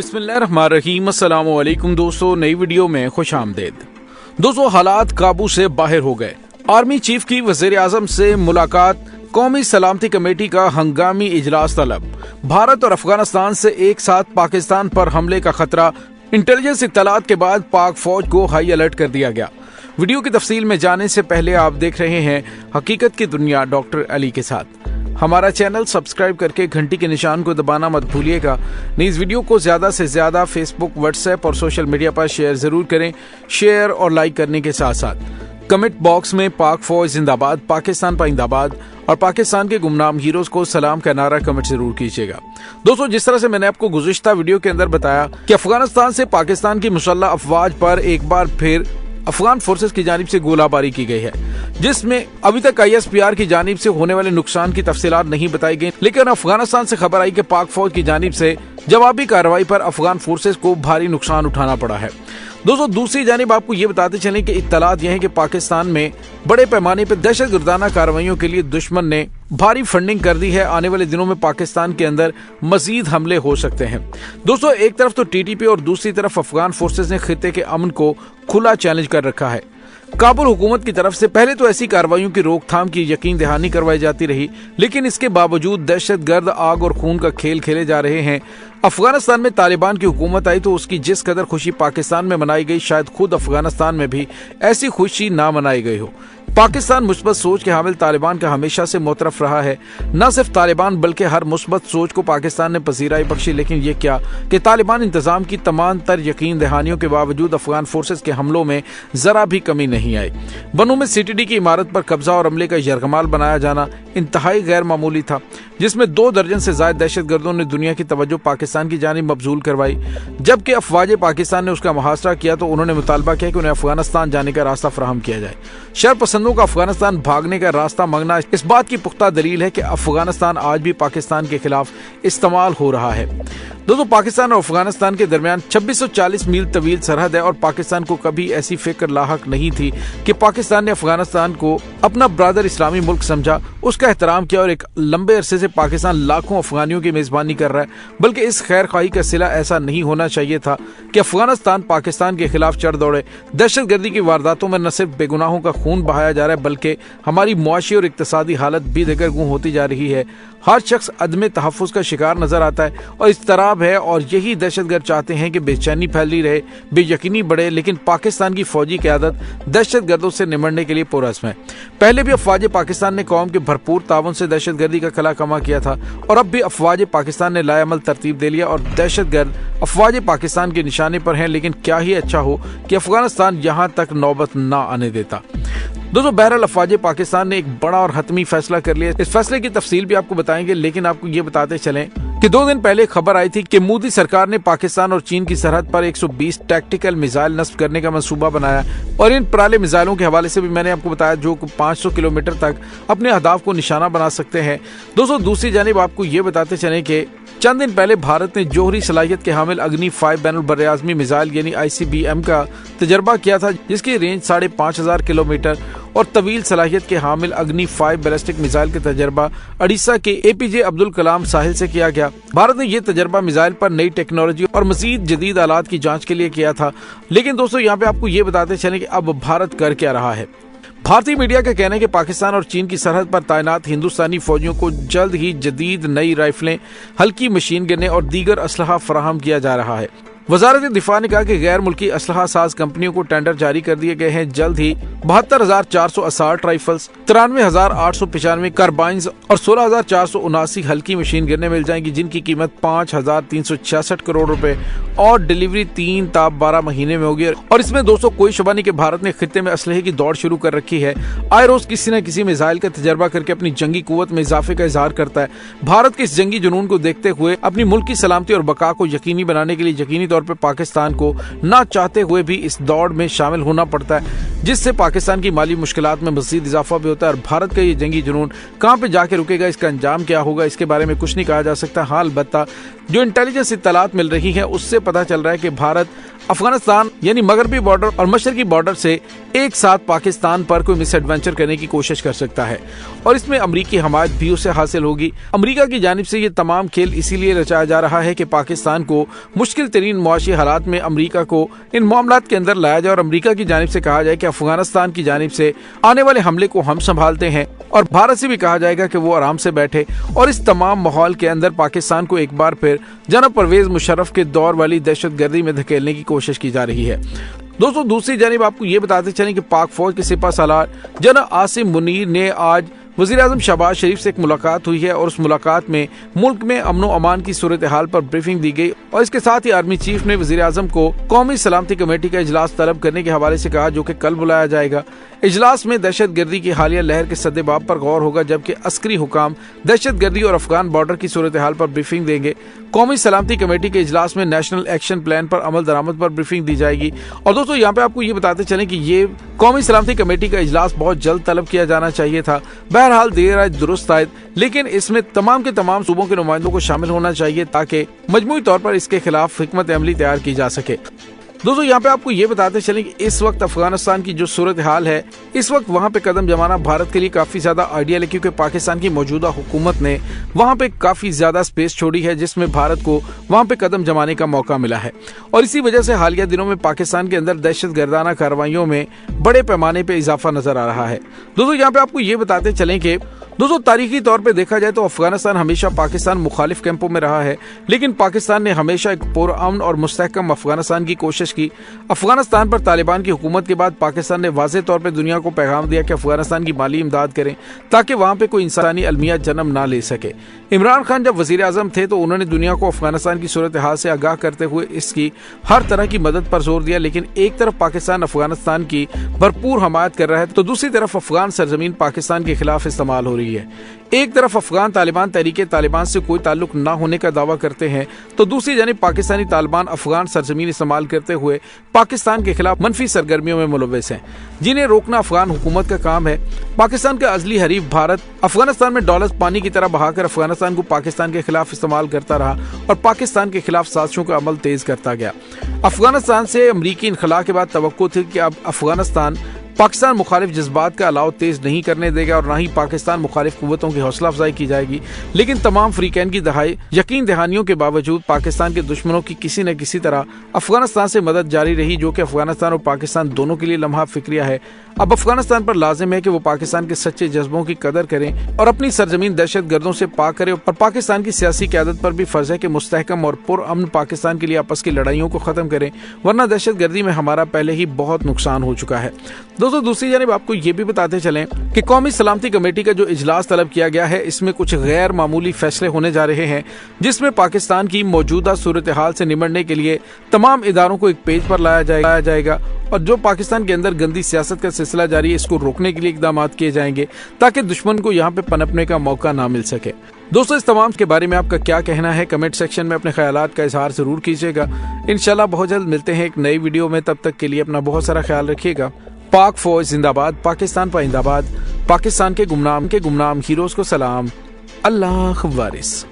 बिस्मिल्लाहिर्रहमानिर्रहीम। अस्सलाम वालेकुम दोस्तों, नई वीडियो में खुश आमदेद। दोस्तों, हालात काबू से बाहर हो गए। आर्मी चीफ की वजीर आजम से मुलाकात, कौमी सलामती कमेटी का हंगामी इजलास तलब, भारत और अफगानिस्तान से एक साथ पाकिस्तान पर हमले का खतरा, इंटेलिजेंस इत्तलात के बाद पाक फौज को हाई अलर्ट कर दिया गया। वीडियो की तफसील में जाने से पहले आप देख रहे हैं हकीकत की दुनिया डॉक्टर अली के साथ। हमारा चैनल सब्सक्राइब करके घंटी के निशान को दबाना मत भूलिएगा। इस वीडियो को ज्यादा से ज्यादा फेसबुक, व्हाट्सएप और सोशल मीडिया पर शेयर जरूर करें। शेयर और लाइक करने के साथ साथ कमेंट बॉक्स में पाक फौज जिंदाबाद, पाकिस्तान पाइंदाबाद और पाकिस्तान के गुमनाम हीरोज को सलाम का नारा कमेंट जरूर कीजिएगा। दोस्तों, जिस तरह से मैंने आपको गुज़िश्ता वीडियो के अंदर बताया कि अफगानिस्तान से पाकिस्तान की मुसल्लह अफवाज पर एक बार फिर अफगान फोर्सेस की जानिब से गोलाबारी की गई है, जिसमें अभी तक ISPR की जानिब से होने वाले नुकसान की तफसीलात नहीं बताई गई, लेकिन अफगानिस्तान से खबर आई कि पाक फौज की जानिब से जवाबी कार्रवाई पर अफगान फोर्सेस को भारी नुकसान उठाना पड़ा है। दोस्तों, दूसरी जानिब आपको ये बताते चलें कि इत्तलात यह है कि पाकिस्तान में बड़े पैमाने पर दहशतगर्दाना कार्रवाइयों के लिए दुश्मन ने भारी फंडिंग कर दी है। आने वाले दिनों में पाकिस्तान के अंदर मजीद हमले हो सकते हैं। दोस्तों, एक तरफ तो TTP और दूसरी तरफ अफगान फोर्सेस ने खित्ते के अमन को खुला चैलेंज कर रखा है। काबुल हुकूमत की तरफ से पहले तो ऐसी कार्रवाइयों की रोकथाम की यकीन दहानी करवाई जाती रही, लेकिन इसके बावजूद दहशतगर्द आग और खून का खेल खेले जा रहे हैं। अफगानिस्तान में तालिबान की हुकूमत आई तो उसकी जिस कदर खुशी पाकिस्तान में मनाई गई, शायद खुद अफगानिस्तान में भी ऐसी खुशी ना मनाई गई हो। पाकिस्तान मुस्बत सोच के हामिल तालिबान का हमेशा से मुतरफ रहा है। न सिर्फ तालिबान बल्कि हर मुस्बत सोच को पाकिस्तान ने पजीराई बख्शी, लेकिन ये क्या कि तालिबान इंतजाम की तमाम तर यकीन दहानियों के बावजूद अफगान फोर्सेस के हमलों में जरा भी कमी नहीं आई। बनू में CTD की इमारत पर कब्जा और हमले का यरगमाल बनाया जाना इंतहाई गैर मामूली था, जिसमें 2 दर्जन से ज्यादा दहशतगर्दों ने दुनिया की तवज्जो पाकिस्तान की जानिब मबजूल करवाई। जबकि अफवाज पाकिस्तान ने उसका मुहासरा किया तो उन्होंने मुतालबा किया कि उन्हें अफगानिस्तान जाने का रास्ता फराहम किया जाए। शरपसंदों का अफगानिस्तान भागने का रास्ता मांगना इस बात की पुख्ता दलील है कि अफगानिस्तान आज भी पाकिस्तान के खिलाफ इस्तेमाल हो रहा है। दोस्तों, पाकिस्तान और अफगानिस्तान के दरमियान 2640 मील तवील सरहद है और पाकिस्तान को कभी ऐसी फिक्र लाहक नहीं थी कि पाकिस्तान ने अफगानिस्तान को अपना ब्रादर इस्लामी मुल्क समझा, उसका एहतराम किया और एक लंबे अरसे से पाकिस्तान लाखों अफगानियों की मेजबानी कर रहा है। बल्कि इस खैर खाही का सिला ऐसा नहीं होना चाहिए था कि अफगानिस्तान पाकिस्तान के खिलाफ चढ़ दौड़े। दहशतगर्दी की वारदातों में न सिर्फ बेगुनाहों का खून बहाया जा रहा है, बल्कि हमारी मुआशी और इक्तसादी हालत भी दगरगूं होती जा रही है। हर शख्स अदम तहफ़्फ़ुज़ का शिकार नजर आता है और इज़्तिराब है, और यही दहशतगर्द चाहते हैं कि बेचैनी फैली रहे, बेयकीनी बढ़े। लेकिन पाकिस्तान की फौजी क़यादत दहशतगर्दों से निमटने के लिए पुरअज़्म है। पहले भी अफवाज पाकिस्तान ने कौम के भरपूर ताउन से दहशतगर्दी का कला कमा किया था और अब भी अफवाज पाकिस्तान ने लाएअमल तरतीब दे लिया और दहशतगर्द अफवाज पाकिस्तान के निशाने पर हैं। लेकिन क्या ही अच्छा हो कि अफगानिस्तान यहाँ तक नौबत ना आने देता। दोस्तों, बहरहाल अफवाज पाकिस्तान ने एक बड़ा और हतमी फैसला कर लिया। इस फैसले की तफसील भी आपको बताएंगे, लेकिन आपको ये बताते चलें कि 2 दिन पहले खबर आई थी कि मोदी सरकार ने पाकिस्तान और चीन की सरहद पर 120 टैक्टिकल मिसाइल नस्ब करने का मंसूबा बनाया और इन पराले मिसाइलों के हवाले से भी मैंने आपको बताया जो 500 किलोमीटर तक अपने अहदाफ को निशाना बना सकते हैं। दोस्तों, दूसरी जानिब आपको ये बताते चलें कि चंद दिन पहले भारत ने जोहरी सलाहियत के हामिल अग्नि 5 बैनुल बर्राज़मी मिसाइल यानी ICBM का तजर्बा किया था, जिसकी रेंज 5500 किलोमीटर और तवील सलाहियत के हामिल अग्नि 5 बैलिस्टिक मिसाइल का तजर्बा उड़ीसा के APJ अब्दुल कलाम साहिल से किया गया। भारत ने यह तजर्बा मिसाइल पर नई टेक्नोलॉजी और मजीद जदीद आलात की जांच के लिए किया था। लेकिन दोस्तों, यहाँ पे आपको ये बताते चलें कि अब भारत कर क्या रहा है। भारतीय मीडिया का कहना है कि पाकिस्तान और चीन की सरहद पर तैनात हिंदुस्तानी फौजियों को जल्द ही जदीद नई राइफलें, हल्की मशीन गनें और दीगर असलहा फराहम किया जा रहा है। वजारत दिफा ने कहा कि गैर मुल्की असलहा साज कंपनियों को टेंडर जारी कर दिए गए हैं। जल्द ही 72,400 असाल्ट राइफल्स, 93,895 कार्बाइन्स और 16,479 हल्की मशीन गनें मिल जाएंगी, जिनकी कीमत 5,366 करोड़ रुपए और डिलीवरी 3 ता 12 महीने में होगी। और इसमें दोस्तों कोई शुबा नहीं कि भारत ने खित्ते में असलहे की दौड़ शुरू कर रखी है। आए रोज किसी न किसी मिसाइल का तजर्बा करके अपनी जंगी कुव्वत में इजाफे का इजहार करता है। भारत के इस जंगी जुनून को देखते हुए अपनी मुल्क की सलामती और बका को यकीनी बनाने के लिए यकीनी तौर पर पाकिस्तान को ना चाहते हुए भी इस दौड़ में शामिल होना पड़ता है। जिससे पाकिस्तान की माली मुश्किलात में मज़ीद इजाफा भी होता है। और भारत का ये जंगी जुनून कहाँ पे जाके रुकेगा, इसका अंजाम क्या होगा, इसके बारे में कुछ नहीं कहा जा सकता। हाँ, अलबत्ता जो इंटेलिजेंस इत्तलात मिल रही है उससे पता चल रहा है कि भारत अफगानिस्तान यानी मगरबी बॉर्डर और मशरकी बॉर्डर से एक साथ पाकिस्तान पर कोई मिस एडवेंचर करने की कोशिश कर सकता है और इसमें अमरीकी हमायत भी उसे हासिल होगी। अमरीका की जानिब से ये तमाम खेल इसीलिए रचाया जा रहा है कि पाकिस्तान को मुश्किल तरीन मुआशी हालात में अमरीका को इन मामलात के अंदर लाया जाए और अमरीका की जानिब से कहा जाए कि अफगानिस्तान की जानिब से आने वाले हमले को हम संभालते हैं और भारत से भी कहा जाएगा कि वो आराम से बैठे। और इस तमाम माहौल के अंदर पाकिस्तान को एक बार फिर जनाब परवेज मुशर्रफ के दौर वाली दहशतगर्दी में धकेलने की कोशिश की जा रही है। दोस्तों, दूसरी जानिब आपको ये बताते चलें कि पाक फौज के सिपह सालार जनाब आसिम मुनीर ने आज वज़ीर आज़म शहबाज शरीफ से एक मुलाकात हुई है और उस मुलाकात में मुल्क में अमन व अमान की सूरत हाल पर ब्रीफिंग दी गई और इसके साथ ही आर्मी चीफ ने वज़ीर आज़म को कौमी सलामती कमेटी का इजलास तलब करने के हवाले से कहा, जो कि कल बुलाया जाएगा। इजलास में दहशत गर्दी की हालिया लहर के सद्देबाब पर गौर होगा, जबकि अस्करी हुकाम दहशत गर्दी और अफगान बॉर्डर की सूरत हाल पर ब्रीफिंग देंगे। कौमी सलामती कमेटी के इजलास में नेशनल एक्शन प्लान पर अमल दरामद पर ब्रीफिंग दी जाएगी। और दोस्तों, यहाँ पे आपको ये बताते चलें कि ये कौमी सलामती कमेटी का इजलास बहुत जल्द तलब किया जाना चाहिए था। बहरहाल देर आए दुरुस्त आए, लेकिन इसमें तमाम के तमाम सूबों के नुमाइंदों को शामिल होना चाहिए ताकि मजमूई तौर पर इसके खिलाफ हिकमत अमली तैयार की जा सके। दोस्तों, यहाँ पे आपको ये बताते चलें कि इस वक्त अफगानिस्तान की जो सूरत हाल है, इस वक्त वहाँ पे कदम जमाना भारत के लिए काफी ज्यादा आइडियल है, क्योंकि पाकिस्तान की मौजूदा हुकूमत ने वहाँ पे काफी ज्यादा स्पेस छोड़ी है जिसमें भारत को वहाँ पे कदम जमाने का मौका मिला है। और इसी वजह से हालिया दिनों में पाकिस्तान के अंदर दहशत गर्दाना कार्रवाइयों में बड़े पैमाने पे इजाफा नजर आ रहा है। दोस्तों, यहाँ पे आपको ये बताते चलें कि दोस्तों तारीखी तौर पे देखा जाए तो अफगानिस्तान हमेशा पाकिस्तान मुखालिफ कैंपों में रहा है, लेकिन पाकिस्तान ने हमेशा एक पुरअमन और मुस्तहकम अफगानिस्तान की कोशिश की। अफगानिस्तान पर तालिबान की हुकूमत के बाद पाकिस्तान ने वाज़ेह तौर पे दुनिया को पैगाम दिया कि अफगानिस्तान की माली इमदाद करें ताकि वहाँ पे कोई इंसानी अलमिया जन्म ना ले सके। इमरान खान जब वज़ीर आज़म थे तो उन्होंने दुनिया को अफगानिस्तान की सूरत हाल से आगाह करते हुए इसकी हर तरह की मदद पर जोर दिया, लेकिन एक तरफ पाकिस्तान अफगानिस्तान की भरपूर हमायत कर रहा है तो दूसरी तरफ अफगान सरजमीन पाकिस्तान के खिलाफ इस्तेमाल हो रही है। एक तरफ अफगान तालिबान तहरीके तालिबान से कोई ताल्लुक न होने का दावा करते हैं तो दूसरी जानिब पाकिस्तानी तालिबान अफगान सरजमीन इस्तेमाल करते हुए पाकिस्तान के खिलाफ मनफी सरगर्मियों में मुलव्वस हैं, जिन्हें रोकना अफगान हुकूमत का काम है। पाकिस्तान का अजली हरीफ भारत अफगानिस्तान में डॉलर्स पानी की तरह बहाकर अफगानिस्तान को पाकिस्तान के खिलाफ इस्तेमाल करता रहा और पाकिस्तान के खिलाफ साजिशों का अमल तेज करता गया। अफगानिस्तान से अमरीकी इनखला के बाद तवक्को थी कि अब अफगानिस्तान पाकिस्तान मुखालिफ जज्बात का अलाव तेज नहीं करने देगा और न ही पाकिस्तान मुखालिफ कुव्वतों की हौसला अफजाई की जाएगी, लेकिन तमाम फ्रीकैन की यकीन दहानियों के बावजूद पाकिस्तान के दुश्मनों की किसी न किसी तरह अफगानिस्तान से मदद जारी रही, जो कि अफगानिस्तान और पाकिस्तान दोनों के लिए लम्हा फिक्रिया है। अब अफगानिस्तान पर लाजिम है कि वो पाकिस्तान के सच्चे जज्बों की कदर करें और अपनी सरजमीन दहशत गर्दों से पाक करें और पाकिस्तान की सियासी क़यादत पर भी फर्ज है कि मुस्तहकम और पुरअमन पाकिस्तान के लिए आपस की लड़ाइयों को खत्म करें, वरना दहशत गर्दी में हमारा पहले ही बहुत नुकसान हो चुका है। दोस्तों, दूसरी जानिब आपको ये भी बताते चलें कि कौमी सलामती कमेटी का जो इजलास तलब किया गया है, इसमें कुछ गैर मामूली फैसले होने जा रहे हैं, जिसमें पाकिस्तान की मौजूदा सूरत हाल से निमटने के लिए तमाम इदारों को एक पेज पर लाया जाएगा और जो पाकिस्तान के अंदर गंदी सियासत का सिलसिला जारी है, इसको रोकने के लिए इकदाम किए जाएंगे ताकि दुश्मन को यहाँ पे पनपने का मौका ना मिल सके। दोस्तों, इस तमाम के बारे में आपका क्या कहना है, कमेंट सेक्शन में अपने ख्यालात का इजहार जरूर कीजिएगा। इंशाल्लाह बहुत जल्द मिलते हैं एक नई वीडियो में, तब तक के लिए अपना बहुत सारा ख्याल रखिएगा। पाक फौज जिंदाबाद, पाकिस्तान पाइंदाबाद, पाकिस्तान के गुमनाम हीरोज को सलाम, अल्लाह वारिस।